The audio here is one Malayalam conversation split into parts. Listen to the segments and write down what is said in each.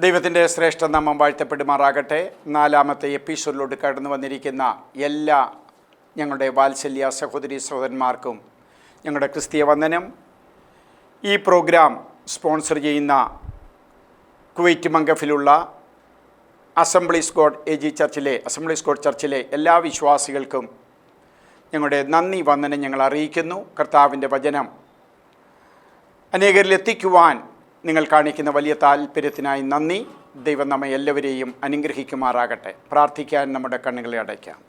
ദൈവത്തിൻ്റെ ശ്രേഷ്ഠ നാമം വാഴ്ത്തപ്പെടുമാറാകട്ടെ. 4-ാമത്തെ എപ്പിസോഡിലോട്ട് കടന്നു വന്നിരിക്കുന്ന എല്ലാ ഞങ്ങളുടെ വാത്സല്യ സഹോദരി സഹോദരന്മാർക്കും ഞങ്ങളുടെ ക്രിസ്തീയ വന്ദനം. ഈ പ്രോഗ്രാം സ്പോൺസർ ചെയ്യുന്ന കുവൈറ്റ് മംഗഫിലുള്ള അസംബ്ലീസ് ഗോഡ് ചർച്ചിലെ എല്ലാ വിശ്വാസികൾക്കും ഞങ്ങളുടെ നന്ദി വന്ദനം ഞങ്ങൾ അറിയിക്കുന്നു. കർത്താവിൻ്റെ വചനം അനേകരിൽ എത്തിക്കുവാൻ നിങ്ങൾ കാണിക്കുന്ന വലിയ താല്പര്യത്തിനായി നന്ദി. ദൈവം നമ്മെ എല്ലാവരെയും അനുഗ്രഹിക്കുമാറാകട്ടെ. പ്രാർത്ഥിക്കാൻ നമ്മുടെ കണ്ണുകളെ അടയ്ക്കാം.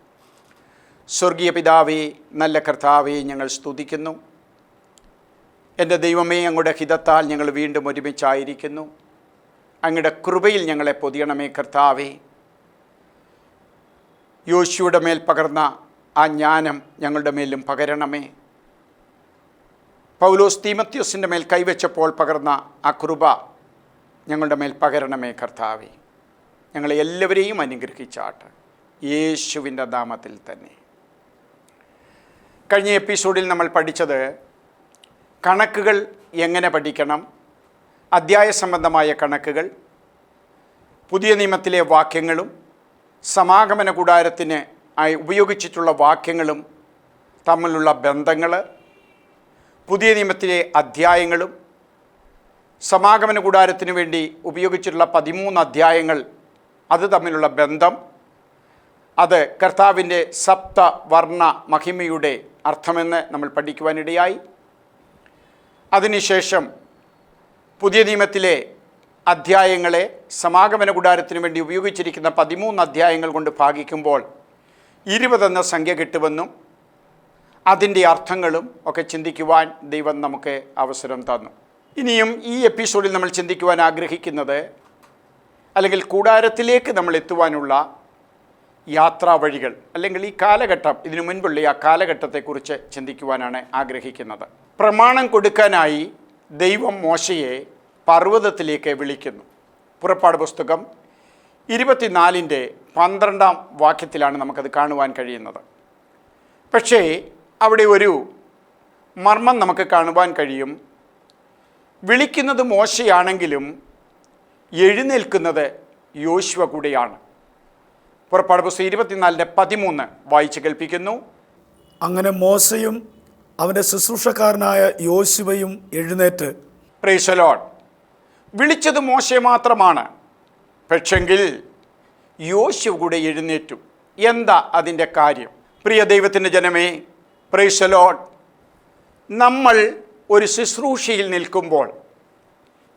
സ്വർഗീയ പിതാവേ, നല്ല കർത്താവേ, ഞങ്ങൾ സ്തുതിക്കുന്നു. എൻ്റെ ദൈവമേ, അങ്ങയുടെ ഹിതത്താൽ ഞങ്ങൾ വീണ്ടും ഒരുമിച്ചായിരിക്കുന്നു. അങ്ങയുടെ കൃപയിൽ ഞങ്ങളെ പൊതിയണമേ കർത്താവേ. യോശുവയുടെ മേൽ പകർന്ന ആ ജ്ഞാനം ഞങ്ങളുടെ മേലും പകരണമേ. പൗലോസ് തീമത്യോസിൻ്റെ മേൽ കൈവച്ചപ്പോൾ പകർന്ന ആ കൃപ ഞങ്ങളുടെ മേൽ പകരണമേ കർത്താവേ. ഞങ്ങളെ എല്ലാവരെയും അനുഗ്രഹിച്ചാട്ട് യേശുവിൻ്റെ നാമത്തിൽ തന്നെ. കഴിഞ്ഞ എപ്പിസോഡിൽ നമ്മൾ പഠിച്ചത് കണക്കുകൾ എങ്ങനെ പഠിക്കണം, അധ്യായ സംബന്ധമായ കണക്കുകൾ, പുതിയ നിയമത്തിലെ വാക്യങ്ങളും സമാഗമന കൂടാരത്തിന് ആയി ഉപയോഗിച്ചിട്ടുള്ള വാക്യങ്ങളും തമ്മിലുള്ള ബന്ധങ്ങൾ, പുതിയ നിയമത്തിലെ അധ്യായങ്ങളും സമാഗമന കൂടാരത്തിന് വേണ്ടി ഉപയോഗിച്ചിട്ടുള്ള 13 അധ്യായങ്ങൾ അത് തമ്മിലുള്ള ബന്ധം, അത് കർത്താവിൻ്റെ സപ്തവർണ്ണ മഹിമയുടെ അർത്ഥമെന്ന് നമ്മൾ പഠിക്കുവാനിടയായി. അതിനുശേഷം പുതിയ നിയമത്തിലെ അധ്യായങ്ങളെ സമാഗമന കൂടാരത്തിന് വേണ്ടി ഉപയോഗിച്ചിരിക്കുന്ന 13 അധ്യായങ്ങൾ കൊണ്ട് ഭാഗിക്കുമ്പോൾ 20 എന്ന സംഖ്യ കിട്ടുമെന്നും അതിൻ്റെ അർത്ഥങ്ങളും ഒക്കെ ചിന്തിക്കുവാൻ ദൈവം നമുക്ക് അവസരം തന്നു. ഇനിയും ഈ എപ്പിസോഡിൽ നമ്മൾ ചിന്തിക്കുവാൻ ആഗ്രഹിക്കുന്നത്, അല്ലെങ്കിൽ കൂടാരത്തിലേക്ക് നമ്മൾ എത്തുവാനുള്ള യാത്രാ വഴികൾ, അല്ലെങ്കിൽ ഈ കാലഘട്ടം, ഇതിനു മുൻപുള്ള ആ കാലഘട്ടത്തെക്കുറിച്ച് ചിന്തിക്കുവാനാണ് ആഗ്രഹിക്കുന്നത്. പ്രമാണം കൊടുക്കാനായി ദൈവം മോശയെ പർവ്വതത്തിലേക്ക് വിളിക്കുന്നു. പുറപ്പാട് പുസ്തകം 24-12 വാക്യത്തിലാണ് നമുക്കത് കാണുവാൻ കഴിയുന്നത്. പക്ഷേ അവിടെ ഒരു മർമ്മം നമുക്ക് കാണുവാൻ കഴിയും. വിളിക്കുന്നത് മോശയാണെങ്കിലും എഴുന്നേൽക്കുന്നത് യോശുവ കൂടെയാണ്. പുറപ്പാട് പുസ്തകം 24-13 വായിച്ച് കേൾപ്പിക്കുന്നു. അങ്ങനെ മോശയും അവൻ്റെ ശുശ്രൂഷക്കാരനായ യോശുവയും എഴുന്നേറ്റ്. Price the Lord. വിളിച്ചത് മോശയെ മാത്രമാണ്, പക്ഷെങ്കിൽ യോശുവ കൂടെ എഴുന്നേറ്റു. എന്താ അതിൻ്റെ കാര്യം? പ്രിയ ദൈവത്തിൻ്റെ ജനമേ, പ്രൈസ് ദി ലോർഡ്. നമ്മൾ ഒരു ശുശ്രൂഷയിൽ നിൽക്കുമ്പോൾ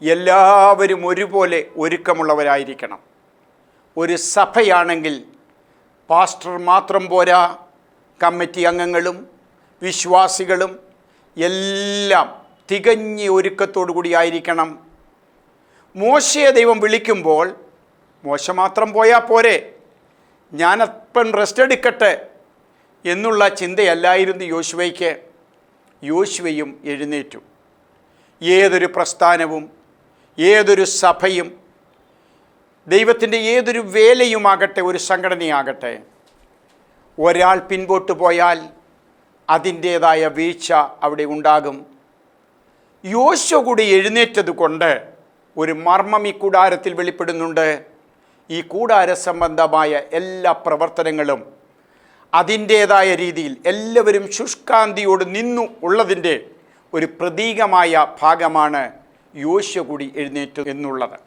എല്ലാവരും ഒരുപോലെ ഒരുക്കമുള്ളവരായിരിക്കണം. ഒരു സഭയാണെങ്കിൽ പാസ്റ്റർ മാത്രം പോരാ, കമ്മിറ്റി അംഗങ്ങളും വിശ്വാസികളും എല്ലാം തികഞ്ഞ ഒരുക്കത്തോടു കൂടിയായിരിക്കണം. മോശയെ ദൈവം വിളിക്കുമ്പോൾ മോശ മാത്രം പോയാൽ പോരെ, ഞാനപ്പം റെസ്റ്റ് എടുക്കട്ടെ എന്നുള്ള ചിന്തയല്ലായിരുന്നു യോശുവയ്ക്ക്. യോശുവയും എഴുന്നേറ്റു. ഏതൊരു പ്രസ്ഥാനവും, ഏതൊരു സഭയും, ദൈവത്തിൻ്റെ ഏതൊരു വേലയുമാകട്ടെ, ഒരു സംഘടനയാകട്ടെ, ഒരാൾ പിൻപോട്ട് പോയാൽ അതിൻ്റേതായ വീഴ്ച അവിടെ ഉണ്ടാകും. യോശുവ കൂടി എഴുന്നേറ്റത് കൊണ്ട് ഒരു മർമ്മം ഈ കൂടാരത്തിൽ വെളിപ്പെടുന്നുണ്ട്. ഈ കൂടാര സംബന്ധമായ എല്ലാ പ്രവർത്തനങ്ങളും അതിൻ്റേതായ രീതിയിൽ എല്ലാവരും ശുഷ്കാന്തിയോട് നിന്നു ഉള്ളതിൻ്റെ ഒരു പ്രതീകമായ ഭാഗമാണ് യോശുവ കൂടി എഴുന്നേറ്റു എന്നുള്ളത്.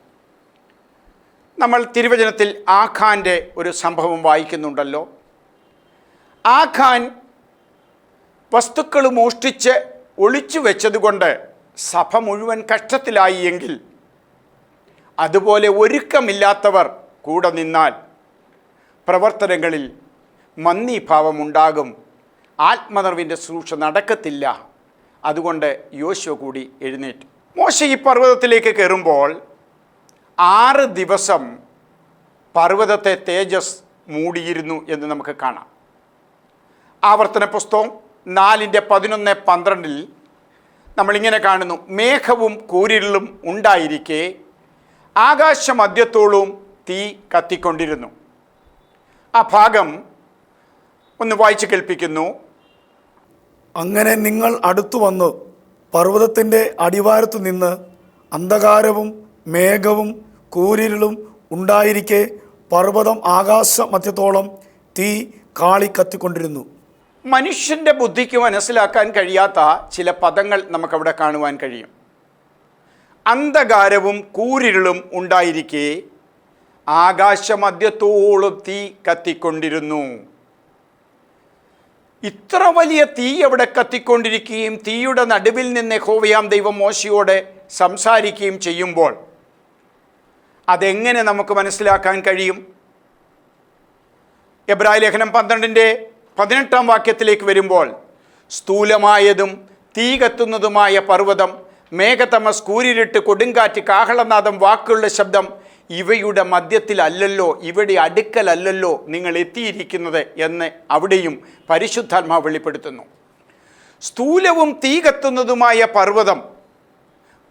നമ്മൾ തിരുവചനത്തിൽ ആഖാൻ്റെ ഒരു സംഭവം വായിക്കുന്നുണ്ടല്ലോ. ആഖാൻ വസ്തുക്കൾ മോഷ്ടിച്ച് ഒളിച്ചു വെച്ചതുകൊണ്ട് സഭ മുഴുവൻ കഷ്ടത്തിലായി എങ്കിൽ, അതുപോലെ ഒരുക്കമില്ലാത്തവർ കൂടെ നിന്നാൽ പ്രവർത്തനങ്ങളിൽ മന്ദീഭാവമുണ്ടാകും, ആത്മനിർവിൻ്റെ ശുശ്രൂഷ നടക്കത്തില്ല. അതുകൊണ്ട് യോശുവ കൂടി എഴുന്നേറ്റു. മോശ ഈ പർവ്വതത്തിലേക്ക് കയറുമ്പോൾ 6 ദിവസം പർവ്വതത്തെ തേജസ് മൂടിയിരുന്നു എന്ന് നമുക്ക് കാണാം. ആവർത്തന പുസ്തകം 4-11-12 നമ്മളിങ്ങനെ കാണുന്നു. മേഘവും കൂരിരുളും ഉണ്ടായിരിക്കെ ആകാശമധ്യത്തോളവും തീ കത്തിക്കൊണ്ടിരുന്നു. ആ ഭാഗം ഒന്ന് വായിച്ച് കേൾപ്പിക്കുന്നു. അങ്ങനെ നിങ്ങൾ അടുത്തു വന്ന് പർവ്വതത്തിൻ്റെ അടിവാരത്തു നിന്ന് അന്ധകാരവും മേഘവും കൂരിരുളും ഉണ്ടായിരിക്കെ പർവ്വതം ആകാശ മധ്യത്തോളം തീ കാളിക്കത്തിക്കൊണ്ടിരുന്നു. മനുഷ്യൻ്റെ ബുദ്ധിക്ക് മനസ്സിലാക്കാൻ കഴിയാത്ത ചില പദങ്ങൾ നമുക്കവിടെ കാണുവാൻ കഴിയും. അന്ധകാരവും കൂരിരുളും ഉണ്ടായിരിക്കെ ആകാശമധ്യത്തോളം തീ കത്തിക്കൊണ്ടിരുന്നു. ഇത്ര വലിയ തീ അവിടെ കത്തിക്കൊണ്ടിരിക്കുകയും തീയുടെ നടുവിൽ നിന്ന് യഹോവയാം ദൈവം മോശയോട് സംസാരിക്കുകയും ചെയ്യുമ്പോൾ അതെങ്ങനെ നമുക്ക് മനസ്സിലാക്കാൻ കഴിയും? എബ്രായ ലേഖനം 12:18 വാക്യത്തിലേക്ക് വരുമ്പോൾ, സ്ഥൂലമായതും തീ കത്തുന്നതുമായ പർവ്വതം, മേഘതമസ്, കൂരിരുട്ട്, കൊടുങ്കാറ്റ്, കാഹളനാദം, വാക്കുകളുടെ ശബ്ദം ഇവയുടെ മധ്യത്തിലല്ലല്ലോ, ഇവിടെ അടുക്കലല്ലല്ലോ നിങ്ങൾ എത്തിയിരിക്കുന്നത് എന്ന് അവിടെയും പരിശുദ്ധാത്മാവ് വെളിപ്പെടുത്തുന്നു. സ്ഥൂലവും തീ കത്തുന്നതുമായ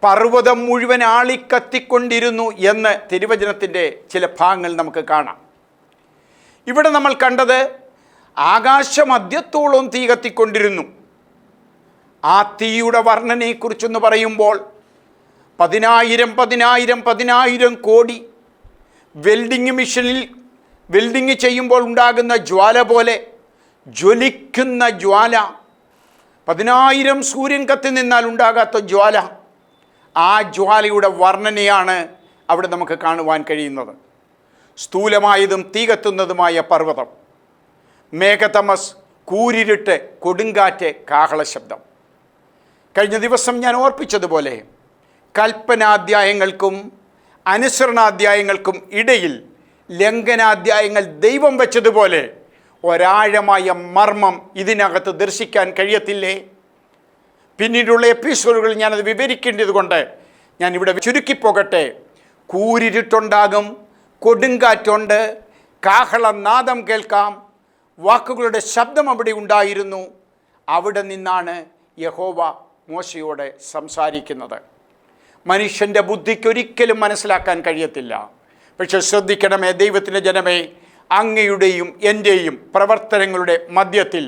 പർവ്വതം മുഴുവൻ ആളിക്കത്തിക്കൊണ്ടിരുന്നു എന്ന് തിരുവചനത്തിൻ്റെ ചില ഭാഗങ്ങൾ നമുക്ക് കാണാം. ഇവിടെ നമ്മൾ കണ്ടത് ആകാശമധ്യത്തോളം തീ കത്തിക്കൊണ്ടിരുന്നു. ആ തീയുടെ വർണ്ണനയെക്കുറിച്ചൊന്ന് പറയുമ്പോൾ 10,000 കോടി വെൽഡിങ് മെഷീനിൽ വെൽഡിങ് ചെയ്യുമ്പോൾ ഉണ്ടാകുന്ന ജ്വാല പോലെ ജ്വലിക്കുന്ന ജ്വാല, 10,000 സൂര്യൻ കത്തി നിന്നാൽ ഉണ്ടാകാത്ത ജ്വാല, ആ ജ്വാലയുടെ വർണ്ണനയാണ് അവിടെ നമുക്ക് കാണുവാൻ കഴിയുന്നത്. സ്ഥൂലമായതും തീ കത്തുന്നതുമായ പർവ്വതം, മേഘതമസ്, കൂരിരുട്ട്, കൊടുങ്കാറ്റ്, കാഹളശബ്ദം. കഴിഞ്ഞ ദിവസം ഞാൻ ഓർപ്പിച്ചതുപോലെ കൽപ്പനാധ്യായങ്ങൾക്കും അനുസരണാധ്യായങ്ങൾക്കും ഇടയിൽ ലംഘനാധ്യായങ്ങൾ ദൈവം വെച്ചതുപോലെ ഒരാഴമായ മർമ്മം ഇതിനകത്ത് ദർശിക്കാൻ കഴിയത്തില്ലേ? പിന്നീടുള്ള എപ്പിസോഡുകളിൽ ഞാനത് വിവരിക്കേണ്ടത് കൊണ്ട് ഞാനിവിടെ ചുരുക്കിപ്പോകട്ടെ. കൂരിരുട്ടുണ്ടാകും, കൊടുങ്കാറ്റുണ്ട്, കാഹളനാദം കേൾക്കാം, വാക്കുകളുടെ ശബ്ദം അവിടെ ഉണ്ടായിരുന്നു. അവിടെ നിന്നാണ് യഹോവ മോശയോട് സംസാരിക്കുന്നത്. മനുഷ്യൻ്റെ ബുദ്ധിക്കൊരിക്കലും മനസ്സിലാക്കാൻ കഴിയത്തില്ല. പക്ഷെ ശ്രദ്ധിക്കണമേ ദൈവത്തിൻ്റെ ജനമേ, അങ്ങയുടെയും എൻ്റെയും പ്രവർത്തനങ്ങളുടെ മധ്യത്തിൽ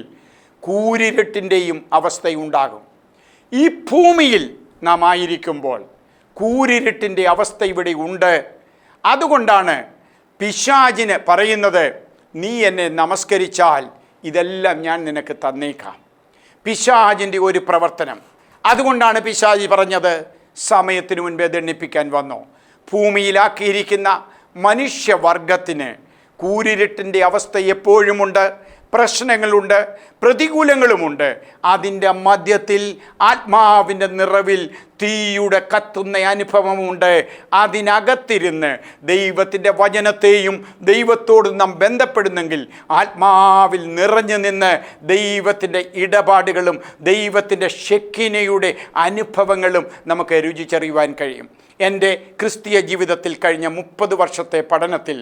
കൂരിരുട്ടിൻ്റെയും അവസ്ഥയുണ്ടാകും. ഈ ഭൂമിയിൽ നാം ആയിരിക്കുമ്പോൾ കൂരിരുട്ടിൻ്റെ അവസ്ഥ ഇവിടെ ഉണ്ട്. അതുകൊണ്ടാണ് പിശാചിന് പറയുന്നത്, നീ എന്നെ നമസ്കരിച്ചാൽ ഇതെല്ലാം ഞാൻ നിനക്ക് തന്നേക്കാം. പിശാചിൻ്റെ ഒരു പ്രവർത്തനം. അതുകൊണ്ടാണ് പിശാചി പറഞ്ഞത്, സമയത്തിനു മുൻപേ ദണ്ഡിപ്പിക്കാൻ വന്നു. ഭൂമിയിലാക്കിയിരിക്കുന്ന മനുഷ്യവർഗത്തിന് കൂരിരുട്ടിൻ്റെ അവസ്ഥ എപ്പോഴുമുണ്ട്. പ്രശ്നങ്ങളുണ്ട്, പ്രതികൂലങ്ങളുമുണ്ട്. അതിൻ്റെ മധ്യത്തിൽ ആത്മാവിൻ്റെ നിറവിൽ തീയുടെ കത്തുന്ന അനുഭവമുണ്ട്. അതിനകത്തിരുന്ന് ദൈവത്തിൻ്റെ വചനത്തെയും ദൈവത്തോട് നാം ബന്ധപ്പെടുന്നെങ്കിൽ ആത്മാവിൽ നിറഞ്ഞു നിന്ന് ദൈവത്തിൻ്റെ ഇടപാടുകളും ദൈവത്തിൻ്റെ ഷെക്കിനയുടെ അനുഭവങ്ങളും നമുക്ക് രുചിച്ചറിയുവാൻ കഴിയും. എൻ്റെ ക്രിസ്തീയ ജീവിതത്തിൽ കഴിഞ്ഞ 30 വർഷത്തെ പഠനത്തിൽ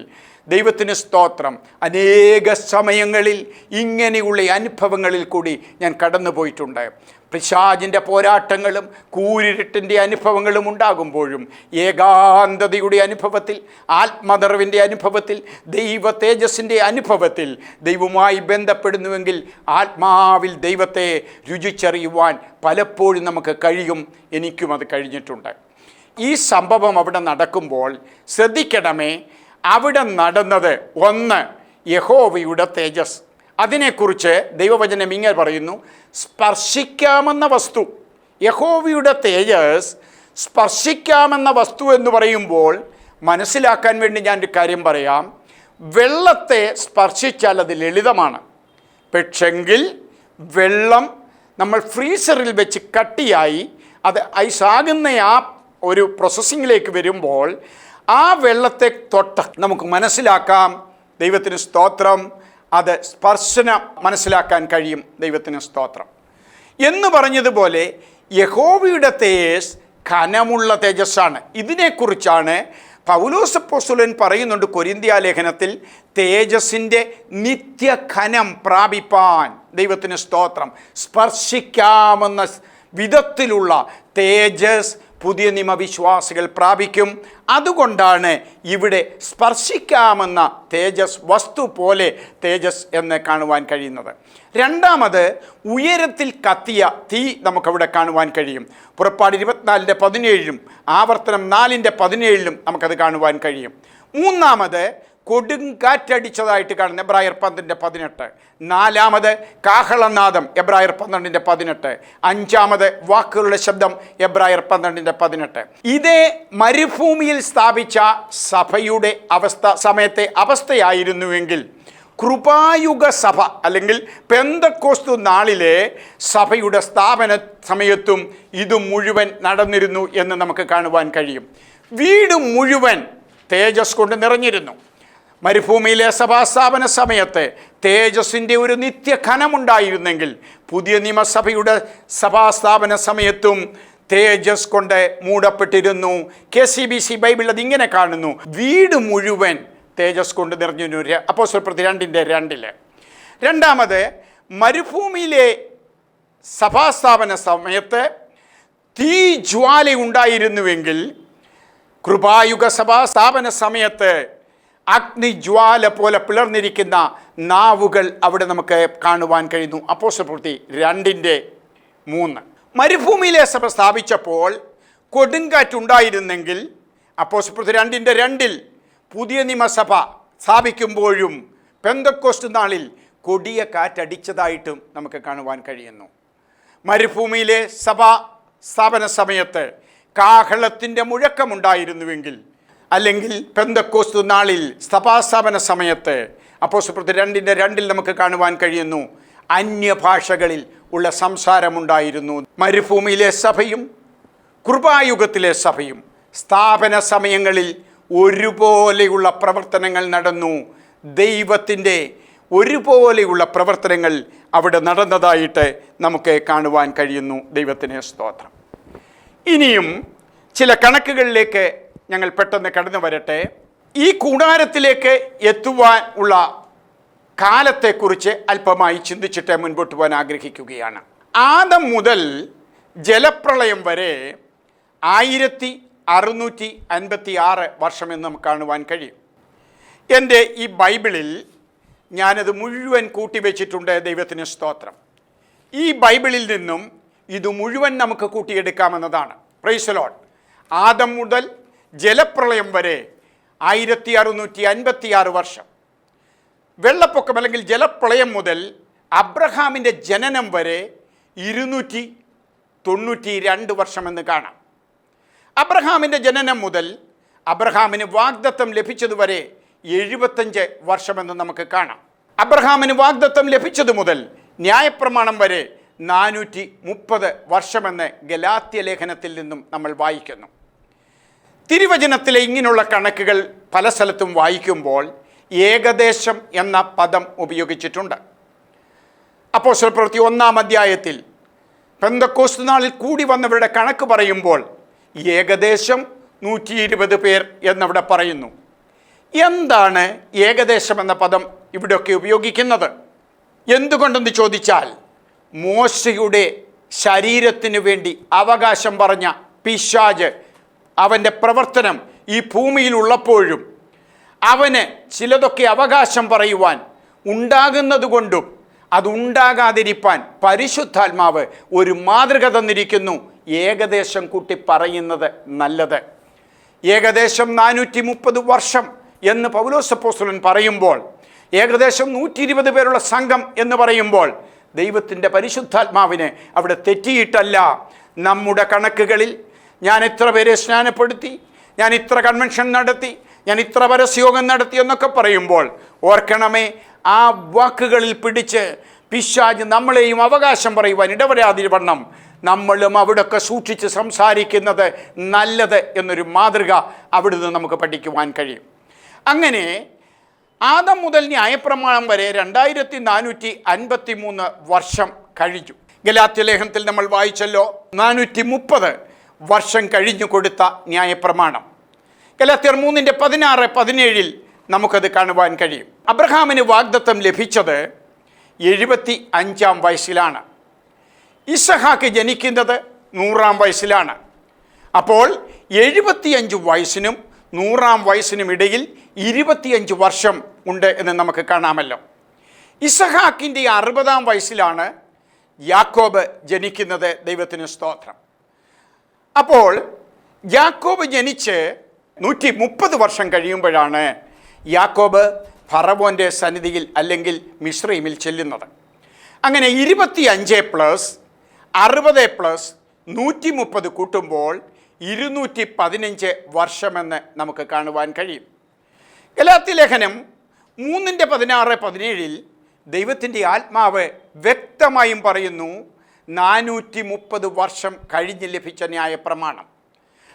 ദൈവത്തിന് സ്തോത്രം, അനേക സമയങ്ങളിൽ ഇങ്ങനെയുള്ള അനുഭവങ്ങളിൽ കൂടി ഞാൻ കടന്നു പോയിട്ടുണ്ട്. പിശാചിൻ്റെ പോരാട്ടങ്ങളും കൂരിരുട്ടിൻ്റെ അനുഭവങ്ങളും ഉണ്ടാകുമ്പോഴും ഏകാന്തതയുടെ അനുഭവത്തിൽ, ആത്മനിറവിൻ്റെ അനുഭവത്തിൽ, ദൈവ തേജസ്സിൻ്റെ അനുഭവത്തിൽ ദൈവവുമായി ബന്ധപ്പെടുന്നുവെങ്കിൽ ആത്മാവിൽ ദൈവത്തെ രുചിച്ചറിയുവാൻ പലപ്പോഴും നമുക്ക് കഴിയും. എനിക്കും അത് കഴിഞ്ഞിട്ടുണ്ട്. ഈ സംഭവം അവിടെ നടക്കുമ്പോൾ ശ്രദ്ധിക്കണമേ, അവിടെ നടന്നത് ഒന്ന്, യഹോവയുടെ തേജസ്. അതിനെക്കുറിച്ച് ദൈവവചനം ഇങ്ങനെ പറയുന്നു, സ്പർശിക്കാമെന്ന വസ്തു. യഹോവയുടെ തേജസ് സ്പർശിക്കാമെന്ന വസ്തു എന്ന് പറയുമ്പോൾ മനസ്സിലാക്കാൻ വേണ്ടി ഞാനൊരു കാര്യം പറയാം. വെള്ളത്തെ സ്പർശിച്ചാൽ അത് ലളിതമാണ്. പക്ഷെങ്കിൽ വെള്ളം നമ്മൾ ഫ്രീസറിൽ വെച്ച് കട്ടിയായി അത് ഐസാകുന്ന ആ ഒരു പ്രോസസ്സിങ്ങിലേക്ക് വരുമ്പോൾ ആ വെള്ളത്തെ തൊട്ട് നമുക്ക് മനസ്സിലാക്കാം. ദൈവത്തിന് സ്തോത്രം, അത് സ്പർശനം മനസ്സിലാക്കാൻ കഴിയും. ദൈവത്തിന് സ്തോത്രം എന്ന് പറഞ്ഞതുപോലെ യഹോവയുടെ തേജസ് ഘനമുള്ള തേജസ്സാണ്. ഇതിനെക്കുറിച്ചാണ് പൗലോസ് അപ്പോസ്തലൻ പറയുന്നുണ്ട് കൊരിന്ത്യ ലേഖനത്തിൽ, തേജസ്സിൻ്റെ നിത്യഘനം പ്രാപിപ്പാൻ. ദൈവത്തിന് സ്തോത്രം, സ്പർശിക്കാമെന്ന വിധത്തിലുള്ള തേജസ് പുതിയ നിയമവിശ്വാസികൾ പ്രാപിക്കും. അതുകൊണ്ടാണ് ഇവിടെ സ്പർശിക്കാമെന്ന തേജസ്, വസ്തു പോലെ തേജസ് എന്ന് കാണുവാൻ കഴിയുന്നത്. രണ്ടാമത്, ഉയരത്തിൽ കത്തിയ തീ നമുക്കവിടെ കാണുവാൻ കഴിയും. പുറപ്പാട് 24:17 ആവർത്തനം 4:17 നമുക്കത് കാണുവാൻ കഴിയും. മൂന്നാമത്, കൊടുങ്കാറ്റടിച്ചതായിട്ട് കാണുന്ന എബ്രായർ 12:18. നാലാമത്, കാഹളനാദം എബ്രായർ 12:18. അഞ്ചാമത്, വാക്കുകളുടെ ശബ്ദം എബ്രായർ 12:18. ഇതേ മരുഭൂമിയിൽ സ്ഥാപിച്ച സഭയുടെ സമയത്തെ അവസ്ഥയായിരുന്നുവെങ്കിൽ കൃപായുഗ സഭ അല്ലെങ്കിൽ പെന്തക്കോസ്തു നാളിലെ സഭയുടെ സ്ഥാപന സമയത്തും ഇത് മുഴുവൻ നടന്നിരുന്നു എന്ന് നമുക്ക് കാണുവാൻ കഴിയും. വീട് മുഴുവൻ തേജസ് കൊണ്ട് നിറഞ്ഞിരുന്നു. മരുഭൂമിയിലെ സഭാസ്ഥാപന സമയത്ത് തേജസ്സിൻ്റെ ഒരു നിത്യഘനമുണ്ടായിരുന്നെങ്കിൽ പുതിയ നിയമസഭയുടെ സഭാസ്ഥാപന സമയത്തും തേജസ് കൊണ്ട് മൂടപ്പെട്ടിരുന്നു. KCBC ബൈബിൾ അതിങ്ങനെ കാണുന്നു, വീട് മുഴുവൻ തേജസ് കൊണ്ട് നിറഞ്ഞിരുന്നു. അപ്പോസ്തലപ്രവൃത്തി 2:2. രണ്ടാമത്, മരുഭൂമിയിലെ സഭാസ്ഥാപന സമയത്ത് തീജ്വാല ഉണ്ടായിരുന്നുവെങ്കിൽ കൃപായുഗ സഭാസ്ഥാപന സമയത്ത് അഗ്നിജ്വാല പോലെ പിളർന്നിരിക്കുന്ന നാവുകൾ അവിടെ നമുക്ക് കാണുവാൻ കഴിയുന്നു. അപ്പോസ്തലപ്രവൃത്തി 2:3. മരുഭൂമിയിലെ സഭ സ്ഥാപിച്ചപ്പോൾ കൊടുങ്കാറ്റുണ്ടായിരുന്നെങ്കിൽ അപ്പോസ്തലപ്രവൃത്തി 2:2 പുതിയ നിയമസഭ സ്ഥാപിക്കുമ്പോഴും പെന്തക്കോസ്ത് നാളിൽ കൊടിയ കാറ്റടിച്ചതായിട്ടും നമുക്ക് കാണുവാൻ കഴിയുന്നു. മരുഭൂമിയിലെ സഭാ സ്ഥാപന സമയത്ത് കാഹളത്തിൻ്റെ മുഴക്കമുണ്ടായിരുന്നുവെങ്കിൽ, അല്ലെങ്കിൽ പെന്തക്കോസ്ത് നാളിൽ സഭാസ്ഥാപന സമയത്ത് അപ്പോസ്തലപ്രവൃത്തി 2:2 നമുക്ക് കാണുവാൻ കഴിയുന്നു, അന്യഭാഷകളിൽ ഉള്ള സംസാരമുണ്ടായിരുന്നു. മരുഭൂമിയിലെ സഭയും കൃപായുഗത്തിലെ സഭയും സ്ഥാപന സമയങ്ങളിൽ ഒരുപോലെയുള്ള പ്രവർത്തനങ്ങൾ നടന്നു. ദൈവത്തിൻ്റെ ഒരുപോലെയുള്ള പ്രവർത്തനങ്ങൾ അവിടെ നടന്നതായിട്ട് നമുക്ക് കാണുവാൻ കഴിയുന്നു. ദൈവത്തിന് സ്തോത്രം. ഇനിയും ചില കണക്കുകളിലേക്ക് ഞങ്ങൾ പെട്ടെന്ന് കടന്നു വരട്ടെ. ഈ കൂടാരത്തിലേക്ക് എത്തുവാൻ ഉള്ള കാലത്തെക്കുറിച്ച് അല്പമായി ചിന്തിച്ചിട്ട് മുൻപോട്ട് പോകാൻ ആഗ്രഹിക്കുകയാണ്. ആദം മുതൽ ജലപ്രളയം വരെ 1656 വർഷമെന്ന് നമുക്ക് കാണുവാൻ കഴിയും. എൻ്റെ ഈ ബൈബിളിൽ ഞാനത് മുഴുവൻ കൂട്ടിവെച്ചിട്ടുണ്ട്. ദൈവത്തിന് സ്തോത്രം. ഈ ബൈബിളിൽ നിന്നും ഇത് മുഴുവൻ നമുക്ക് കൂട്ടിയെടുക്കാമെന്നതാണ്. Praise the lord. ആദം മുതൽ ജലപ്രളയം വരെ 1656 വർഷം. വെള്ളപ്പൊക്കം അല്ലെങ്കിൽ ജലപ്രളയം മുതൽ അബ്രഹാമിൻ്റെ ജനനം വരെ 292 വർഷമെന്ന് കാണാം. അബ്രഹാമിൻ്റെ ജനനം മുതൽ അബ്രഹാമിന് വാഗ്ദത്തം ലഭിച്ചതുവരെ 75 വർഷമെന്ന് നമുക്ക് കാണാം. അബ്രഹാമിന് വാഗ്ദത്തം ലഭിച്ചതു മുതൽ ന്യായപ്രമാണം വരെ 430 വർഷമെന്ന് ഗലാത്യ ലേഖനത്തിൽ നിന്നും നമ്മൾ വായിക്കുന്നു. തിരുവചനത്തിലെ ഇങ്ങനെയുള്ള കണക്കുകൾ പല സ്ഥലത്തും വായിക്കുമ്പോൾ ഏകദേശം എന്ന പദം ഉപയോഗിച്ചിട്ടുണ്ട്. അപ്പോസ്തലപ്രവൃത്തി 1-ാം അധ്യായത്തിൽ പെന്തക്കോസ്ത് നാളിൽ കൂടി വന്നവരുടെ കണക്ക് പറയുമ്പോൾ ഏകദേശം 120 പേർ എന്നവിടെ പറയുന്നു. എന്താണ് ഏകദേശം എന്ന പദം ഇവിടെയൊക്കെ ഉപയോഗിക്കുന്നത്? എന്തുകൊണ്ടെന്ന് ചോദിച്ചാൽ, മോശയുടെ ശരീരത്തിനു വേണ്ടി അവകാശം പറഞ്ഞ പിശാച് അവൻ്റെ പ്രവർത്തനം ഈ ഭൂമിയിലുള്ളപ്പോഴും അവന് ചിലതൊക്കെ അവകാശം പറയുവാൻ ഉണ്ടാകുന്നത് കൊണ്ടും അതുണ്ടാകാതിരിപ്പാൻ പരിശുദ്ധാത്മാവ് ഒരു മാതൃക തന്നിരിക്കുന്നു. ഏകദേശം കൂട്ടി പറയുന്നത് നല്ലത്. ഏകദേശം 430 വർഷം എന്ന് പൗലോസ് അപ്പോസ്തലൻ പറയുമ്പോൾ, ഏകദേശം 120 പേരുള്ള സംഘം എന്ന് പറയുമ്പോൾ ദൈവത്തിൻ്റെ പരിശുദ്ധാത്മാവിന് അവിടെ തെറ്റിയിട്ടല്ല. നമ്മുടെ കണക്കുകളിൽ ഞാൻ ഇത്ര പേരെ സ്നാനപ്പെടുത്തി, ഞാൻ ഇത്ര കൺവെൻഷൻ നടത്തി, ഞാൻ ഇത്ര പരസ്യോഗം നടത്തി എന്നൊക്കെ പറയുമ്പോൾ ഓർക്കണമേ, ആ വാക്കുകളിൽ പിടിച്ച് പിശാച് നമ്മളെയും അവകാശം പറയുവാൻ ഇടവരാതിരിവണ്ണം നമ്മളും അവിടെയൊക്കെ സൂക്ഷിച്ച് സംസാരിക്കുന്നത് നല്ലത് എന്നൊരു മാതൃക അവിടുന്ന് നമുക്ക് പഠിക്കുവാൻ കഴിയും. അങ്ങനെ ആദം മുതൽ ന്യായപ്രമാണം വരെ 2453 വർഷം കഴിഞ്ഞു. ഗലാത്യ ലേഖനത്തിൽ നമ്മൾ വായിച്ചല്ലോ, 430 വർഷം കഴിഞ്ഞു കൊടുത്ത ന്യായപ്രമാണം. ഗലാത്യർ 3:16-17 നമുക്കത് കാണുവാൻ കഴിയും. അബ്രഹാമിന് വാഗ്ദത്തം ലഭിച്ചത് 75-ാം വയസ്സിലാണ്. ഇസഹാക്ക് ജനിക്കുന്നത് 100-ാം വയസ്സിലാണ്. അപ്പോൾ 75 വയസ്സിനും 100-ാം വയസ്സിനും ഇടയിൽ 25 വർഷം ഉണ്ട് എന്ന് നമുക്ക് കാണാമല്ലോ. ഇസഹാക്കിൻ്റെ 60-ാം വയസ്സിലാണ് യാക്കോബ് ജനിക്കുന്നത്. ദൈവത്തിന് സ്തോത്രം. അപ്പോൾ യാക്കോബ് ജനിച്ച് 130 വർഷം കഴിയുമ്പോഴാണ് യാക്കോബ് ഫറവോൻ്റെ സന്നിധിയിൽ അല്ലെങ്കിൽ മിസ്രൈമിൽ ചെല്ലുന്നത്. അങ്ങനെ 25 പ്ലസ് 60 പ്ലസ് 130 കൂട്ടുമ്പോൾ 215 വർഷമെന്ന് നമുക്ക് കാണുവാൻ കഴിയും. ഗലാത്യലേഖനം 3:16-17 ദൈവത്തിൻ്റെ ആത്മാവ് വ്യക്തമായും പറയുന്നു 430 വർഷം കഴിഞ്ഞ് ലഭിച്ച ന്യായപ്രമാണം.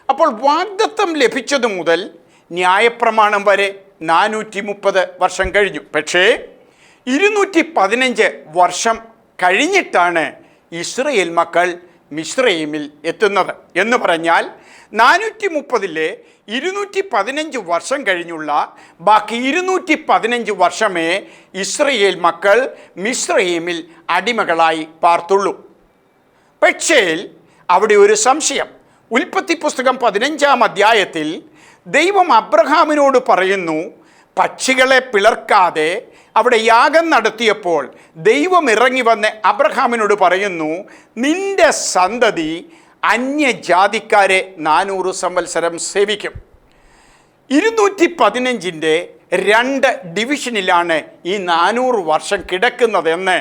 അപ്പോൾ വാഗ്ദത്തം ലഭിച്ചതു മുതൽ ന്യായപ്രമാണം വരെ 430 വർഷം കഴിഞ്ഞു. പക്ഷേ 215 വർഷം കഴിഞ്ഞിട്ടാണ് ഇസ്രയേൽ മക്കൾ മിസ്രൈമിൽ എത്തുന്നത്. എന്ന് പറഞ്ഞാൽ 430-ലെ 215 വർഷം കഴിഞ്ഞുള്ള ബാക്കി 215 വർഷമേ ഇസ്രയേൽ മക്കൾ മിസ്രൈമിൽ അടിമകളായി പാർത്തുള്ളൂ. പക്ഷേ അവിടെ ഒരു സംശയം. ഉൽപ്പത്തി പുസ്തകം 15-ാം അധ്യായത്തിൽ ദൈവം അബ്രഹാമിനോട് പറയുന്നു, പക്ഷികളെ പിളർക്കാതെ അവിടെ യാഗം നടത്തിയപ്പോൾ ദൈവം ഇറങ്ങി വന്ന് അബ്രഹാമിനോട് പറയുന്നു, നിന്റെ സന്തതി അന്യജാതിക്കാരെ 400 സംവത്സരം സേവിക്കും. 215-ൻ്റെ 2 ഡിവിഷനിലാണ് ഈ 400 വർഷം കിടക്കുന്നതെന്ന്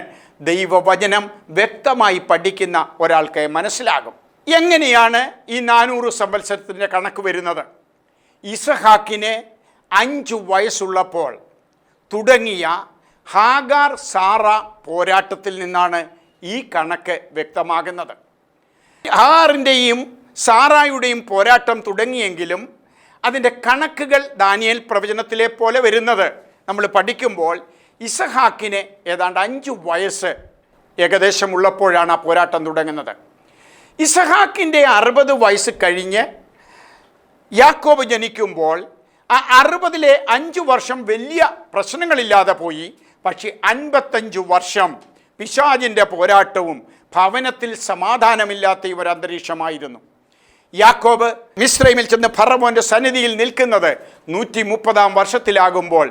ദൈവവചനം വ്യക്തമായി പഠിക്കുന്ന ഒരാൾക്ക് മനസ്സിലാകും. എങ്ങനെയാണ് ഈ 400 സംവത്സരത്തിൻ്റെ കണക്ക് വരുന്നത്? ഇസഹാക്കിന് 5 വയസ്സുള്ളപ്പോൾ തുടങ്ങിയ ഹാഗാർ സാറ പോരാട്ടത്തിൽ നിന്നാണ് ഈ കണക്ക് വ്യക്തമാകുന്നത്. ഹാഗാറിൻ്റെയും സാറായുടെയും പോരാട്ടം തുടങ്ങിയെങ്കിലും അതിൻ്റെ കണക്കുകൾ ദാനിയേൽ പ്രവചനത്തിലെ പോലെ വരുന്നത് നമ്മൾ പഠിക്കുമ്പോൾ ഇസഹാക്കിന് ഏതാണ്ട് 5 വയസ്സ് ഏകദേശം ഉള്ളപ്പോഴാണ് ആ പോരാട്ടം തുടങ്ങുന്നത്. ഇസഹാക്കിൻ്റെ 60 വയസ്സ് കഴിഞ്ഞ് യാക്കോബ് ജനിക്കുമ്പോൾ ആ 60-ലെ 5 വർഷം വലിയ പ്രശ്നങ്ങളില്ലാതെ പോയി. പക്ഷേ 55 വർഷം പിശാചിൻ്റെ പോരാട്ടവും ഭവനത്തിൽ സമാധാനമില്ലാത്ത ഒരു അന്തരീക്ഷമായിരുന്നു. യാക്കോബ് മിസ്രൈമിൽ ചെന്ന് ഫറവോൻ്റെ സന്നിധിയിൽ നിൽക്കുന്നത് 130-ാം വർഷത്തിലാകുമ്പോൾ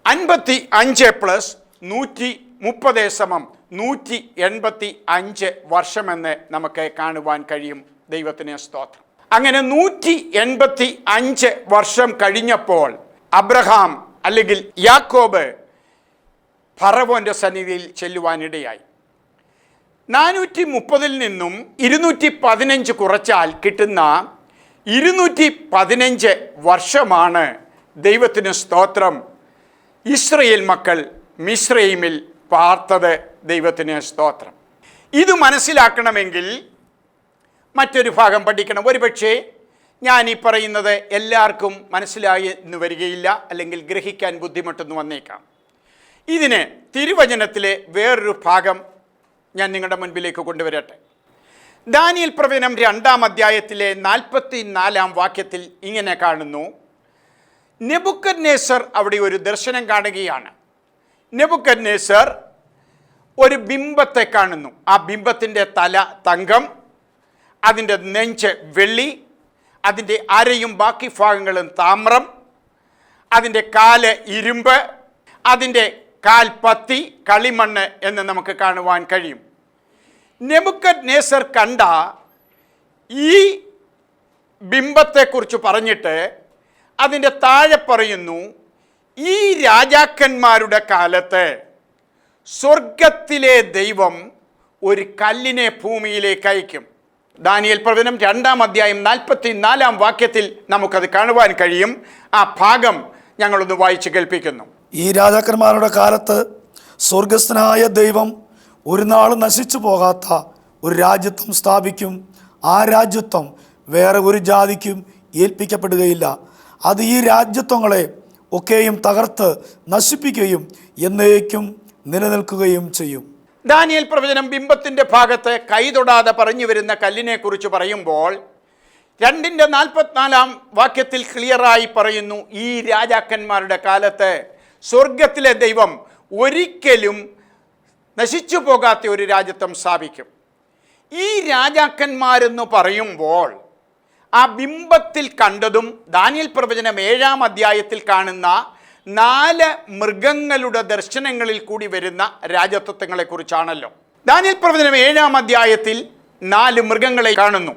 55 പ്ലസ് 130 സമം 185 വർഷമെന്ന് നമുക്ക് കാണുവാൻ കഴിയും. ദൈവത്തിന് സ്തോത്രം. അങ്ങനെ 185 വർഷം കഴിഞ്ഞപ്പോൾ അബ്രഹാം അല്ലെങ്കിൽ യാക്കോബ് ഫറവോൻ്റെ സന്നിധിയിൽ ചെല്ലുവാനിടയായി. 430-ൽ നിന്നും 215 കുറച്ചാൽ കിട്ടുന്ന 215 വർഷമാണ് ദൈവത്തിന് സ്തോത്രം ഇസ്രയേൽ മക്കൾ മിസ്രൈമിൽ പാർത്തത്. ദൈവത്തിന് സ്തോത്രം. ഇത് മനസ്സിലാക്കണമെങ്കിൽ മറ്റൊരു ഭാഗം പഠിക്കണം. ഒരുപക്ഷേ ഞാൻ ഈ പറയുന്നത് എല്ലാവർക്കും മനസ്സിലായി എന്ന് വരികയില്ല, അല്ലെങ്കിൽ ഗ്രഹിക്കാൻ ബുദ്ധിമുട്ടെന്ന് വന്നേക്കാം. ഇതിന് തിരുവചനത്തിലെ വേറൊരു ഭാഗം ഞാൻ നിങ്ങളുടെ മുൻപിലേക്ക് കൊണ്ടുവരട്ടെ. ദാനിയേൽ പ്രവചനം 2-ാം അധ്യായത്തിലെ 44-ാം വാക്യത്തിൽ ഇങ്ങനെ കാണുന്നു, നെബൂഖദ്നേസർ അവിടെ ഒരു ദർശനം കാണുകയാണ്. നെബൂഖദ്നേസർ ഒരു ബിംബത്തെ കാണുന്നു. ആ ബിംബത്തിൻ്റെ തല തങ്കം, അതിൻ്റെ നെഞ്ച് വെള്ളി, അതിൻ്റെ അരയും ബാക്കി ഭാഗങ്ങളും താമ്രം, അതിൻ്റെ കാല് ഇരുമ്പ്, അതിൻ്റെ കാൽ പത്തി കളിമണ്ണ് എന്ന് നമുക്ക് കാണുവാൻ കഴിയും. നെബൂഖദ്നേസർ കണ്ട ഈ ബിംബത്തെക്കുറിച്ച് പറഞ്ഞിട്ട് അതിൻ്റെ താഴെ പറയുന്നു, ഈ രാജാക്കന്മാരുടെ കാലത്ത് സ്വർഗത്തിലെ ദൈവം ഒരു കല്ലിനെ ഭൂമിയിലേക്ക് അയക്കും. ദാനിയേൽ പ്രവചനം 2-ാം അധ്യായം 44-ാം വാക്യത്തിൽ നമുക്കത് കാണുവാൻ കഴിയും. ആ ഭാഗം ഞങ്ങളൊന്ന് വായിച്ച് കേൾപ്പിക്കുന്നു. ഈ രാജാക്കന്മാരുടെ കാലത്ത് സ്വർഗസ്ഥനായ ദൈവം ഒരു നാളും നശിച്ചു പോകാത്ത ഒരു രാജ്യത്വം സ്ഥാപിക്കും. ആ രാജ്യത്വം വേറെ ഒരു ജാതിക്കും ഏൽപ്പിക്കപ്പെടുകയില്ല. അത് ഈ രാജ്യത്വങ്ങളെ ഒക്കെയും തകർത്ത് നശിപ്പിക്കുകയും എന്നേക്കും നിലനിൽക്കുകയും ചെയ്യും. ദാനിയേൽ പ്രവചനം ബിംബത്തിൻ്റെ ഭാഗത്ത് കൈതൊടാതെ പറഞ്ഞു വരുന്ന കല്ലിനെ കുറിച്ച് പറയുമ്പോൾ 2:44-ാം വാക്യത്തിൽ ക്ലിയറായി പറയുന്നു, ഈ രാജാക്കന്മാരുടെ കാലത്ത് സ്വർഗത്തിലെ ദൈവം ഒരിക്കലും നശിച്ചു പോകാത്ത ഒരു രാജ്യത്വം സ്ഥാപിക്കും. ഈ രാജാക്കന്മാരെന്ന് പറയുമ്പോൾ ആ ബിംബത്തിൽ കണ്ടതും ദാനിയേൽ പ്രവചനം 7-ാം അധ്യായത്തിൽ കാണുന്ന 4 മൃഗങ്ങളുടെ ദർശനങ്ങളിൽ കൂടി വരുന്ന രാജത്വത്വങ്ങളെക്കുറിച്ചാണല്ലോ. ദാനിയേൽ പ്രവചനം 7-ാം അധ്യായത്തിൽ 4 മൃഗങ്ങളെ കാണുന്നു.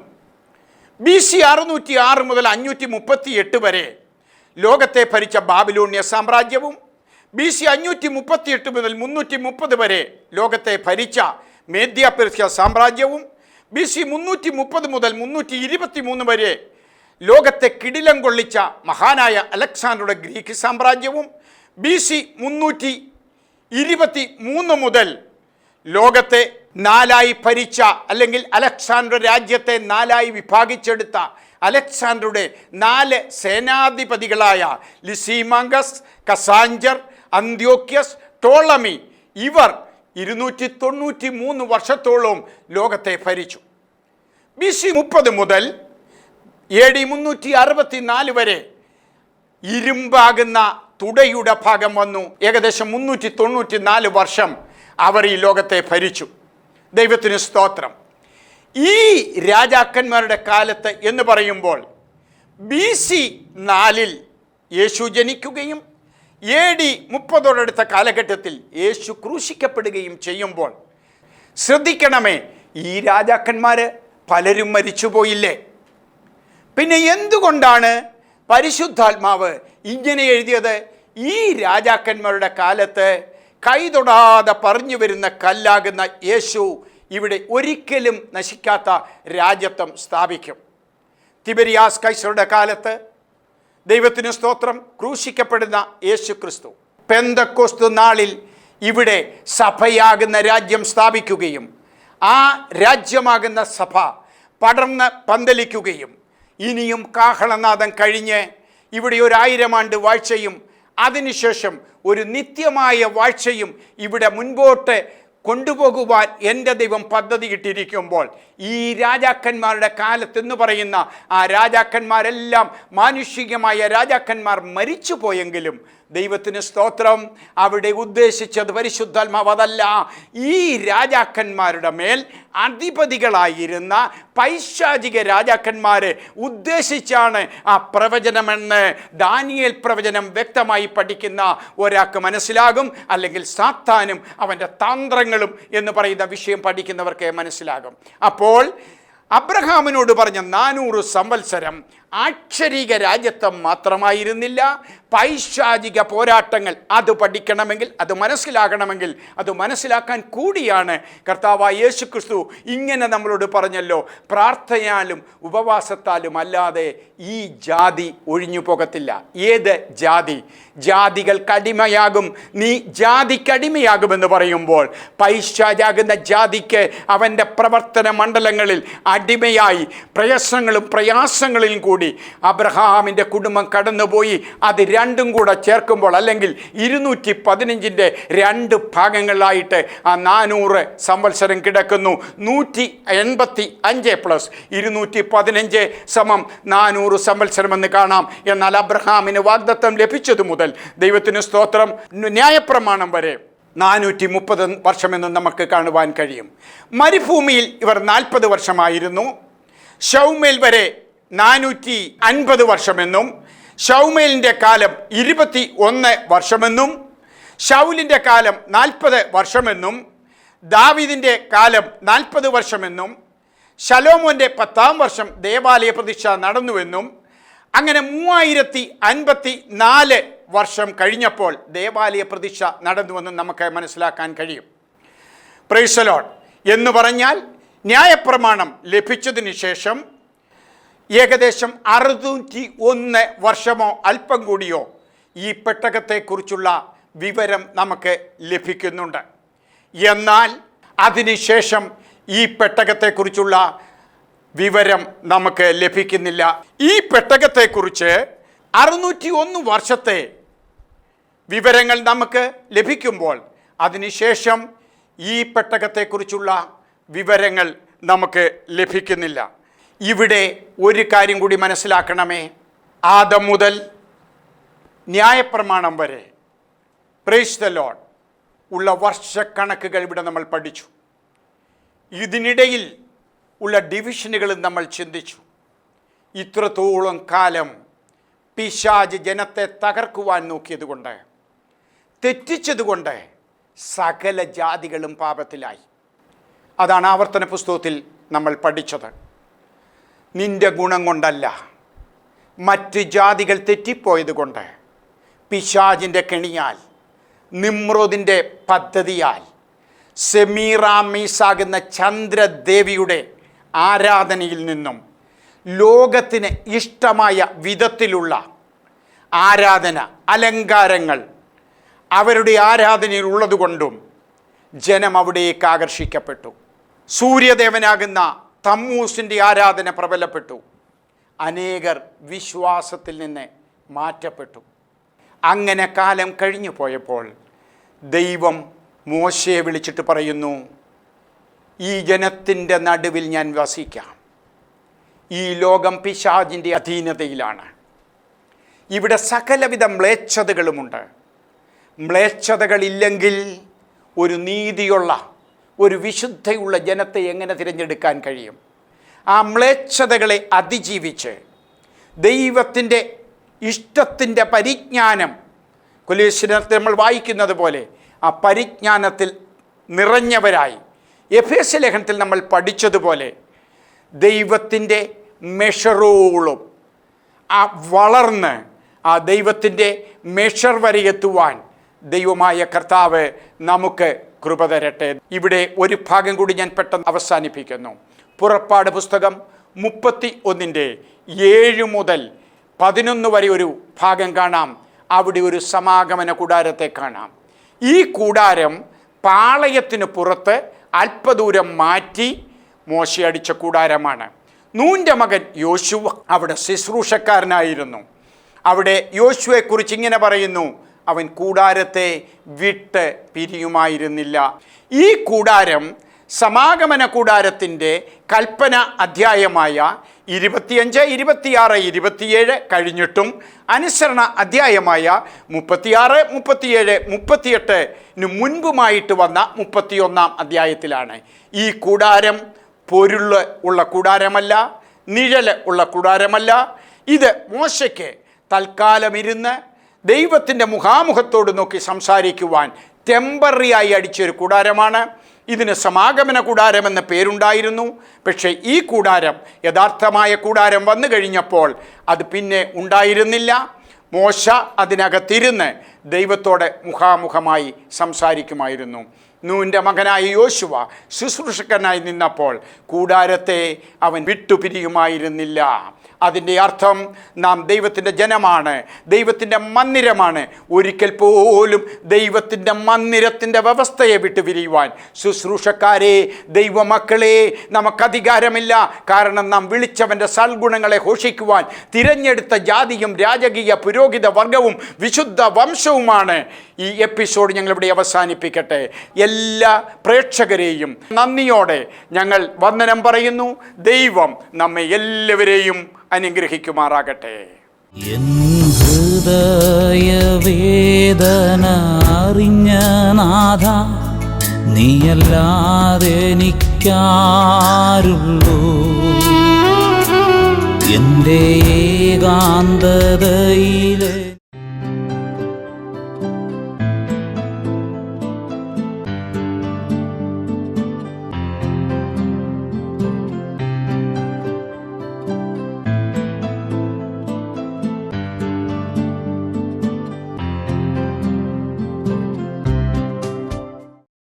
BC 606 മുതൽ 538 വരെ ലോകത്തെ ഭരിച്ച ബാബിലോണ്യ സാമ്രാജ്യവും BC 538 മുതൽ 330 വരെ ലോകത്തെ ഭരിച്ച മേദ്യ പെർഷ്യ സാമ്രാജ്യവും BC 330 മുതൽ 323 വരെ ലോകത്തെ കിടിലം കൊള്ളിച്ച മഹാനായ അലക്സാണ്ടറുടെ ഗ്രീക്ക് സാമ്രാജ്യവും BC 323 മുതൽ ലോകത്തെ 4 ഭരിച്ച അല്ലെങ്കിൽ അലക്സാണ്ടർ രാജ്യത്തെ 4 വിഭാഗിച്ചെടുത്ത അലക്സാണ്ടറുടെ 4 സേനാധിപതികളായ ലിസിമാങ്കസ്, കസാഞ്ചർ, അന്ത്യോക്യസ്, ടോളമി ഇവർ 293 വർഷത്തോളം ലോകത്തെ ഭരിച്ചു. BC 30 മുതൽ AD 364 വരെ ഇരുമ്പാകുന്ന തുടയുടെ ഭാഗം വന്നു. ഏകദേശം 394 വർഷം അവർ ഈ ലോകത്തെ ഭരിച്ചു. ദൈവത്തിന് സ്തോത്രം. ഈ രാജാക്കന്മാരുടെ കാലത്ത് എന്ന് പറയുമ്പോൾ BC 4 യേശു ജനിക്കുകയും AD 30 കാലഘട്ടത്തിൽ യേശു ക്രൂശിക്കപ്പെടുകയും ചെയ്യുമ്പോൾ ശ്രദ്ധിക്കണമേ, ഈ രാജാക്കന്മാർ പലരും മരിച്ചുപോയില്ലേ? പിന്നെ എന്തുകൊണ്ടാണ് പരിശുദ്ധാത്മാവ് ഇങ്ങനെ എഴുതിയത്? ഈ രാജാക്കന്മാരുടെ കാലത്ത് കൈതൊടാതെ പറഞ്ഞു വരുന്ന കല്ലാകുന്ന യേശു ഇവിടെ ഒരിക്കലും നശിക്കാത്ത രാജ്യത്വം സ്ഥാപിക്കും. തിബരിയാസ് കൈസറുടെ കാലത്ത് ദൈവത്തിന് സ്തോത്രം ക്രൂശിക്കപ്പെടുന്ന യേശു ക്രിസ്തു പെന്തക്കോസ്തു നാളിൽ ഇവിടെ സഭയാകുന്ന രാജ്യം സ്ഥാപിക്കുകയും ആ രാജ്യമാകുന്ന സഭ പടർന്ന് പന്തലിക്കുകയും ഇനിയും കാഹളനാദം കഴിഞ്ഞ് ഇവിടെ 1000 ആണ്ട് വാഴ്ചയും അതിനുശേഷം ഒരു നിത്യമായ വാഴ്ചയും ഇവിടെ മുൻപോട്ട് കൊണ്ടുപോകുവാൻ എൻ്റെ ദൈവം പദ്ധതി ഇട്ടിരിക്കുമ്പോൾ ഈ രാജാക്കന്മാരുടെ കാലത്തെന്ന് പറയുന്ന ആ രാജാക്കന്മാരെല്ലാം മാനുഷികമായ രാജാക്കന്മാർ മരിച്ചു പോയെങ്കിലും ദൈവത്തിന് സ്തോത്രം, അവിടെ ഉദ്ദേശിച്ചത് പരിശുദ്ധാത്മാവ് അതല്ല. ഈ രാജാക്കന്മാരുടെ മേൽ അധിപതികളായിരുന്ന പൈശാചിക രാജാക്കന്മാരെ ഉദ്ദേശിച്ചാണ് ആ പ്രവചനമെന്ന് ദാനിയേൽ പ്രവചനം വ്യക്തമായി പഠിക്കുന്ന ഒരാൾക്ക് മനസ്സിലാകും. അല്ലെങ്കിൽ സാത്താനും അവൻ്റെ തന്ത്രങ്ങളും എന്ന് പറയുന്ന വിഷയം പഠിക്കുന്നവർക്ക് മനസ്സിലാകും. അപ്പോൾ അബ്രഹാമിനോട് പറഞ്ഞ 400 സംവത്സരം ആക്ഷരിക രാജ്യത്വം മാത്രമായിരുന്നില്ല, പൈശാചിക പോരാട്ടങ്ങൾ. അത് പഠിക്കണമെങ്കിൽ, അത് മനസ്സിലാകണമെങ്കിൽ, അത് മനസ്സിലാക്കാൻ കൂടിയാണ് കർത്താവായ യേശു ക്രിസ്തു ഇങ്ങനെ നമ്മളോട് പറഞ്ഞല്ലോ, പ്രാർത്ഥനയാലും ഉപവാസത്താലും അല്ലാതെ ഈ ജാതി ഒഴിഞ്ഞു പോകത്തില്ല. ഏത് ജാതി? ജാതികൾക്കടിമയാകും, നീ ജാതിക്കടിമയാകുമെന്ന് പറയുമ്പോൾ പൈശാചാകുന്ന ജാതിക്ക് അവൻ്റെ പ്രവർത്തന മണ്ഡലങ്ങളിൽ അടിമയായി പ്രയാസങ്ങളിലും കൂടി അബ്രഹാമിൻ്റെ കുടുംബം കടന്നുപോയി. അത് രണ്ടും കൂടെ ചേർക്കുമ്പോൾ അല്ലെങ്കിൽ 215 2 ഭാഗങ്ങളിലായിട്ട് ആ 400 സംവത്സരം കിടക്കുന്നു. 185 പ്ലസ് 215 സമം 400 സംവത്സരം എന്ന് കാണാം. എന്നാൽ അബ്രഹാമിന് വാഗ്ദത്തം ലഭിച്ചതു മുതൽ ദൈവത്തിന് സ്തോത്രം ന്യായപ്രമാണം വരെ 430 വർഷമെന്ന് നമുക്ക് കാണുവാൻ കഴിയും. മരുഭൂമിയിൽ ഇവർ 40 വർഷമായിരുന്നു. ശൗമേൽ വരെ 450 വർഷമെന്നും ശൗമേലിൻ്റെ കാലം 21 വർഷമെന്നും ശൗലിൻ്റെ കാലം 40 വർഷമെന്നും ദാവീദിൻ്റെ കാലം 40 വർഷമെന്നും ശലോമോൻ്റെ 10-ാം വർഷം ദേവാലയ പ്രതിഷ്ഠ നടന്നുവെന്നും അങ്ങനെ 3054 വർഷം കഴിഞ്ഞപ്പോൾ ദേവാലയ പ്രതിഷ്ഠ നടന്നുവെന്നും നമുക്ക് മനസ്സിലാക്കാൻ കഴിയും. Price the Lord. എന്ന് പറഞ്ഞാൽ ന്യായപ്രമാണം ലഭിച്ചതിന് ശേഷം ഏകദേശം 601 വർഷമോ അല്പം കൂടിയോ ഈ പെട്ടകത്തെക്കുറിച്ചുള്ള വിവരം നമുക്ക് ലഭിക്കുന്നുണ്ട്. എന്നാൽ അതിനുശേഷം ഈ പെട്ടകത്തെക്കുറിച്ചുള്ള വിവരം നമുക്ക് ലഭിക്കുന്നില്ല. ഈ പെട്ടകത്തെക്കുറിച്ച് 601 വർഷത്തെ വിവരങ്ങൾ നമുക്ക് ലഭിക്കുമ്പോൾ അതിനുശേഷം ഈ പെട്ടകത്തെക്കുറിച്ചുള്ള വിവരങ്ങൾ നമുക്ക് ലഭിക്കുന്നില്ല. ഇവിടെ ഒരു കാര്യം കൂടി മനസ്സിലാക്കണമേ. ആദം മുതൽ ന്യായപ്രമാണം വരെ, പ്രൈസ് ദി ലോർഡ്, ഉള്ള വർഷക്കണക്കുകൾ ഇവിടെ നമ്മൾ പഠിച്ചു. ഇതിനിടയിൽ ഉള്ള ഡിവിഷനുകളും നമ്മൾ ചിന്തിച്ചു. ഇത്രത്തോളം കാലം പിശാച് ജനത്തെ തകർക്കുവാൻ നോക്കിയതുകൊണ്ട്, തെറ്റിച്ചതുകൊണ്ട് സകല ജാതികളും പാപത്തിലായി. അതാണ് ആവർത്തന പുസ്തകത്തിൽ നമ്മൾ പഠിച്ചത്. നിന്റെ ഗുണം കൊണ്ടല്ല, മറ്റ് ജാതികൾ തെറ്റിപ്പോയത് കൊണ്ട്, പിശാചിൻ്റെ കെണിയാൽ, നിമ്രോദിൻ്റെ പദ്ധതിയാൽ, സെമീറാമീസാകുന്ന ചന്ദ്രദേവിയുടെ ആരാധനയിൽ നിന്നും ലോകത്തിന് ഇഷ്ടമായ വിധത്തിലുള്ള ആരാധന, അലങ്കാരങ്ങൾ അവരുടെ ആരാധനയിൽ ഉള്ളതുകൊണ്ടും ജനം അവിടേക്ക് ആകർഷിക്കപ്പെട്ടു. സൂര്യദേവനാകുന്ന തമ്മൂസിൻ്റെ ആരാധന പ്രബലപ്പെട്ടു. അനേകർ വിശ്വാസത്തിൽ നിന്ന് മാറ്റപ്പെട്ടു. അങ്ങനെ കാലം കഴിഞ്ഞു പോയപ്പോൾ ദൈവം മോശയെ വിളിച്ചിട്ട് പറയുന്നു, ഈ ജനത്തിൻ്റെ നടുവിൽ ഞാൻ വസിക്കാം. ഈ ലോകം പിശാചിൻ്റെ അധീനതയിലാണ്. ഇവിടെ സകലവിധ മ്ലേച്ഛതകളുമുണ്ട്. മ്ലേച്ഛതകളില്ലെങ്കിൽ ഒരു നീതിയുള്ള, ഒരു വിശുദ്ധയുള്ള ജനത്തെ എങ്ങനെ തിരഞ്ഞെടുക്കാൻ കഴിയും? ആ മ്ലേച്ഛതകളെ അതിജീവിച്ച് ദൈവത്തിൻ്റെ ഇഷ്ടത്തിൻ്റെ പരിജ്ഞാനം, കൊലോസ്യർക്ക് നമ്മൾ വായിക്കുന്നത് പോലെ ആ പരിജ്ഞാനത്തിൽ നിറഞ്ഞവരായി, എഫേസ്യ ലേഖനത്തിൽ നമ്മൾ പഠിച്ചതുപോലെ ദൈവത്തിൻ്റെ മെഷറോളം ആ വളർന്ന് ആ ദൈവത്തിൻ്റെ മെഷർ വരെ എത്തുവാൻ ദൈവമായ കർത്താവ് നമുക്ക് കൃപ തരട്ടെ. ഇവിടെ ഒരു ഭാഗം കൂടി ഞാൻ പെട്ടെന്ന് അവസാനിപ്പിക്കുന്നു. പുറപ്പാട് പുസ്തകം 31-7 മുതൽ 11 വരെ ഒരു ഭാഗം കാണാം. അവിടെ ഒരു സമാഗമന കൂടാരത്തെ കാണാം. ഈ കൂടാരം പാളയത്തിന് പുറത്ത് അല്പദൂരം മാറ്റി മോശെ അടിച്ച കൂടാരമാണ്. നൂൻ്റെ മകൻ യോശുവ അവിടെ ശുശ്രൂഷക്കാരനായിരുന്നു. അവിടെ യോശുവയെക്കുറിച്ച് ഇങ്ങനെ പറയുന്നു, അവൻ കൂടാരത്തെ വിട്ട് പിരിയുമായിരുന്നില്ല. ഈ കൂടാരം സമാഗമന കൂടാരത്തിൻ്റെ കൽപ്പന അധ്യായമായ 25, 26, 27 കഴിഞ്ഞിട്ടും അനുസരണ അധ്യായമായ 36, 37, 38 മുൻപുമായിട്ട് വന്ന 31 അധ്യായത്തിലാണ്. ഈ കൂടാരം പൊരുള് ഉള്ള കൂടാരമല്ല, നിഴല് ഉള്ള കൂടാരമല്ല. ഇത് മോശയ്ക്ക് തൽക്കാലം ഇരുന്ന് ദൈവത്തിൻ്റെ മുഖാമുഖത്തോട് നോക്കി സംസാരിക്കുവാൻ ടെമ്പററിയായി അടിച്ചൊരു കൂടാരമാണ്. ഇതിന് സമാഗമന കൂടാരമെന്ന പേരുണ്ടായിരുന്നു. പക്ഷേ ഈ കൂടാരം, യഥാർത്ഥമായ കൂടാരം വന്നു കഴിഞ്ഞപ്പോൾ അത് പിന്നെ ഉണ്ടായിരുന്നില്ല. മോശ അതിനകത്തിരുന്ന് ദൈവത്തോട് മുഖാമുഖമായി സംസാരിക്കുമായിരുന്നു. നൂൻ്റെ മകനായ യോശുവ ശുശ്രൂഷകനായി നിന്നപ്പോൾ കൂടാരത്തെ അവൻ വിട്ടുപിരിയുമായിരുന്നില്ല. അതിൻ്റെ അർത്ഥം നാം ദൈവത്തിൻ്റെ ജനമാണ്, ദൈവത്തിൻ്റെ മന്ദിരമാണ്. ഒരിക്കൽ പോലും ദൈവത്തിൻ്റെ മന്ദിരത്തിൻ്റെ വ്യവസ്ഥയെ വിട്ടുപിരിയുവാൻ ശുശ്രൂഷക്കാരെ, ദൈവമക്കളെ, നമുക്കധികാരമില്ല. കാരണം നാം വിളിച്ചവൻ്റെ സൽഗുണങ്ങളെ ഘോഷിക്കുവാൻ തിരഞ്ഞെടുത്ത ജാതിയും രാജകീയ പുരോഹിത വർഗവും വിശുദ്ധ വംശവുമാണ്. ഈ എപ്പിസോഡ് ഞങ്ങളിവിടെ അവസാനിപ്പിക്കട്ടെ. എല്ലാ പ്രേക്ഷകരെയും നന്ദിയോടെ ഞങ്ങൾ വന്ദനം പറയുന്നു. ദൈവം നമ്മെ എല്ലാവരെയും അനുഗ്രഹിക്കുമാറാകട്ടെ. എൻ ഹൃദയവേദന അറിഞ്ഞ നാഥ, നീയല്ലാതെ എനിക്കാരുള്ളൂ. എൻ്റെ ഏകാന്തതയിലെ